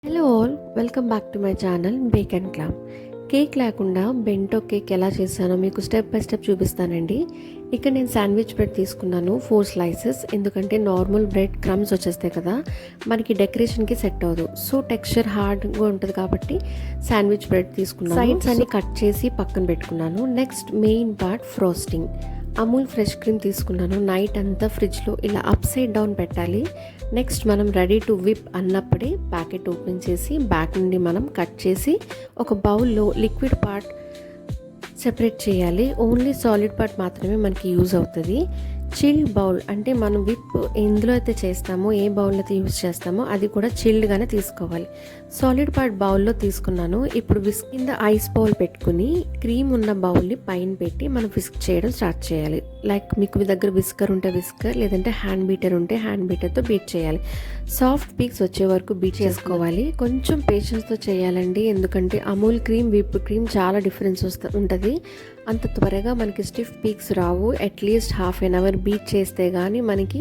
Hello all, welcome back to my channel bake and clam. Cake లేకుండా bento cake ఎలా చేశానో మీకు step by step చూపిస్తానండి. ఇక్కడ నేను శాండ్విచ్ బ్రెడ్ తీసుకున్నాను 4 స్లైసెస్. ఎందుకంటే నార్మల్ బ్రెడ్ క్రమ్స్ వచ్చేస్తాయి కదా, మనకి డెకరేషన్కి సెట్ అవ్వదు. సో టెక్స్చర్ హార్డ్గా ఉంటుంది కాబట్టి శాండ్విచ్ బ్రెడ్ తీసుకున్నాను. సైడ్స్ అన్ని కట్ చేసి పక్కన పెట్టుకున్నాను. Next main part frosting. Amul fresh cream తీసుకున్నాను. నైట్ అంతా ఫ్రిడ్జ్లో ఇలా అప్ సైడ్ డౌన్ పెట్టాలి. నెక్స్ట్ మనం రెడీ టు విప్ అన్నప్పుడే ప్యాకెట్ ఓపెన్ చేసి బ్యాక్ నుండి మనం కట్ చేసి ఒక బౌల్లో లిక్విడ్ పార్ట్ సెపరేట్ చేయాలి. ఓన్లీ సాలిడ్ పార్ట్ మాత్రమే మనకి యూజ్ అవుతుంది. చిల్డ్ బౌల్ అంటే మనం విప్ ఎందులో అయితే చేస్తామో, ఏ బౌల్లో అయితే యూజ్ చేస్తామో అది కూడా చిల్డ్గానే తీసుకోవాలి. సాలిడ్ పార్ట్ బౌల్లో తీసుకున్నాను. ఇప్పుడు విస్క్ కింద ఐస్ బౌల్ పెట్టుకుని క్రీమ్ ఉన్న బౌల్ని పైన పెట్టి మనం విస్క్ చేయడం స్టార్ట్ చేయాలి. లైక్ మీకు దగ్గర విస్కర్ ఉంటే విస్కర్, లేదంటే హ్యాండ్ బీటర్ ఉంటే హ్యాండ్ బీటర్తో బీట్ చేయాలి. సాఫ్ట్ పీక్స్ వచ్చే వరకు బీట్ చేసుకోవాలి. కొంచెం పేషెన్స్తో చేయాలండి, ఎందుకంటే అమూల్ క్రీమ్ విప్ క్రీమ్ చాలా డిఫరెన్స్ ఉంటుంది. అంత త్వరగా మనకి స్టిఫ్ పీక్స్ రావు. At least half an hour beat చేస్తే కానీ మనకి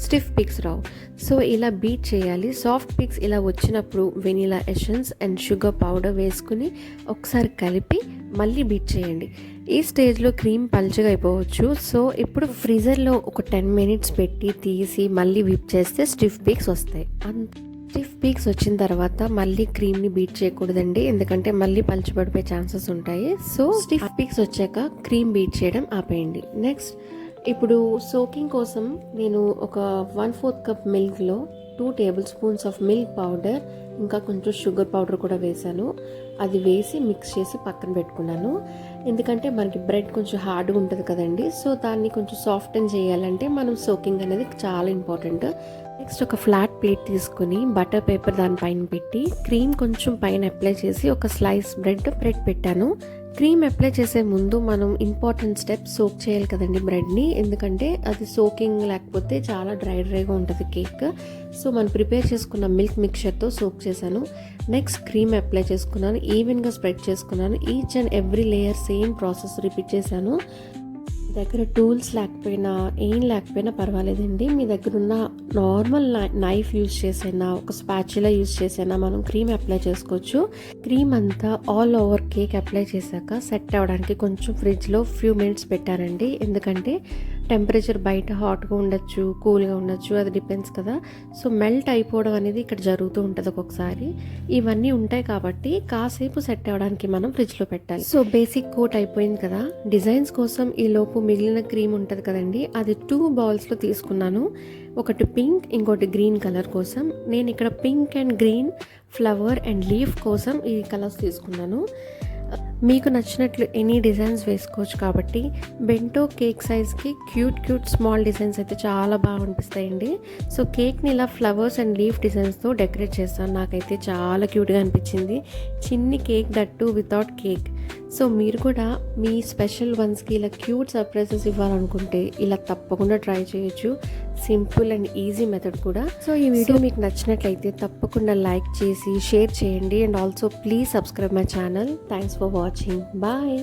స్టిఫ్ పీక్స్ రావు. సో ఇలా బీట్ చేయాలి. సాఫ్ట్ పీక్స్ ఇలా వచ్చినప్పుడు vanilla essence and sugar powder వేసుకుని ఒకసారి కలిపి మళ్ళీ బీట్ చేయండి. ఈ స్టేజ్లో క్రీమ్ పల్చగా అయిపోవచ్చు. సో ఇప్పుడు ఫ్రీజర్లో ఒక 10 మినిట్స్ పెట్టి తీసి మళ్ళీ విప్ చేస్తే స్టిఫ్ పీక్స్ వస్తాయి. స్టిఫ్ పీక్స్ వచ్చిన తర్వాత మళ్ళీ క్రీమ్ని బీట్ చేయకూడదండి, ఎందుకంటే మళ్ళీ పలుచబడిపోయే ఛాన్సెస్ ఉంటాయి. సో స్టిఫ్ పీక్స్ వచ్చాక క్రీమ్ బీట్ చేయడం ఆపేయండి. నెక్స్ట్ ఇప్పుడు సోకింగ్ కోసం నేను ఒక 1/4 కప్ మిల్క్లో 2 tablespoons of milk powder ఇంకా కొంచెం షుగర్ పౌడర్ కూడా వేసాను. అది వేసి మిక్స్ చేసి పక్కన పెట్టుకున్నాను. ఎందుకంటే మనకి బ్రెడ్ కొంచెం హార్డ్గా ఉంటుంది కదండి, సో దాన్ని కొంచెం సాఫ్టన్ చేయాలంటే మనం సోకింగ్ అనేది చాలా ఇంపార్టెంట్. నెక్స్ట్ ఒక ఫ్లాట్ ప్లేట్ తీసుకుని బటర్ పేపర్ దానిపైన పెట్టి క్రీమ్ కొంచెం పైన అప్లై చేసి ఒక స్లైస్ బ్రెడ్ పెట్టాను. క్రీమ్ అప్లై చేసే ముందు మనం ఇంపార్టెంట్ స్టెప్ సోక్ చేయాలి కదండి బ్రెడ్ని, ఎందుకంటే అది సోకింగ్ లేకపోతే చాలా డ్రైగా ఉంటుంది కేక్. సో మనం ప్రిపేర్ చేసుకున్న మిల్క్ మిక్చర్తో సోక్ చేశాను. నెక్స్ట్ క్రీమ్ అప్లై చేసుకున్నాను, ఈవెన్గా స్ప్రెడ్ చేసుకున్నాను. Each and every layer same process repeat చేశాను. దగ్గర టూల్స్ లేకపోయినా ఏం లేకపోయినా పర్వాలేదండి, మీ దగ్గర ఉన్న నార్మల్ నైఫ్ యూజ్ చేసైనా ఒక స్పాచులా యూజ్ చేసైనా మనం క్రీమ్ అప్లై చేసుకోవచ్చు. క్రీమ్ అంతా ఆల్ ఓవర్ కేక్ అప్లై చేశాక సెట్ అవ్వడానికి కొంచెం ఫ్రిడ్జ్లో ఫ్యూ మినిట్స్ పెట్టానండి. ఎందుకంటే టెంపరేచర్ బయట హాట్గా ఉండొచ్చు, కూల్గా ఉండొచ్చు, అది డిపెండ్స్ కదా. సో మెల్ట్ అయిపోవడం అనేది ఇక్కడ జరుగుతూ ఉంటుంది ఒక్కొక్కసారి. ఇవన్నీ ఉంటాయి కాబట్టి కాసేపు సెట్ అవ్వడానికి మనం ఫ్రిడ్జ్లో పెట్టాలి. సో బేసిక్ కోట్ అయిపోయింది కదా. డిజైన్స్ కోసం ఈ లోపు మిగిలిన క్రీమ్ ఉంటుంది కదండి, అది 2 బౌల్స్లో తీసుకున్నాను. ఒకటి పింక్, ఇంకోటి గ్రీన్ కలర్ కోసం. నేను ఇక్కడ pink and green flower and leaf కోసం ఈ కలర్స్ తీసుకున్నాను. మీకు నచ్చినట్లు ఎనీ డిజైన్స్ వేసుకోవచ్చు కాబట్టి బెంటో కేక్ సైజ్కి క్యూట్ స్మాల్ డిజైన్స్ అయితే చాలా బాగా అనిపిస్తాయండి. సో కేక్ని ఇలా ఫ్లవర్స్ అండ్ లీఫ్ డిజైన్స్తో డెకరేట్ చేస్తాను. నాకైతే చాలా క్యూట్గా అనిపించింది. చిన్ని cake, that without cake. So మీరు కూడా మీ స్పెషల్ వన్స్కి ఇలా క్యూట్ సర్ప్రైజెస్ ఇవ్వాలనుకుంటే ఇలా తప్పకుండా ట్రై చేయొచ్చు. సింపుల్ అండ్ ఈజీ మెథడ్ కూడా. సో ఈ వీడియో మీకు నచ్చినట్లయితే తప్పకుండా లైక్ చేసి షేర్ చేయండి. And also please subscribe my channel. Thanks for watching. Bye.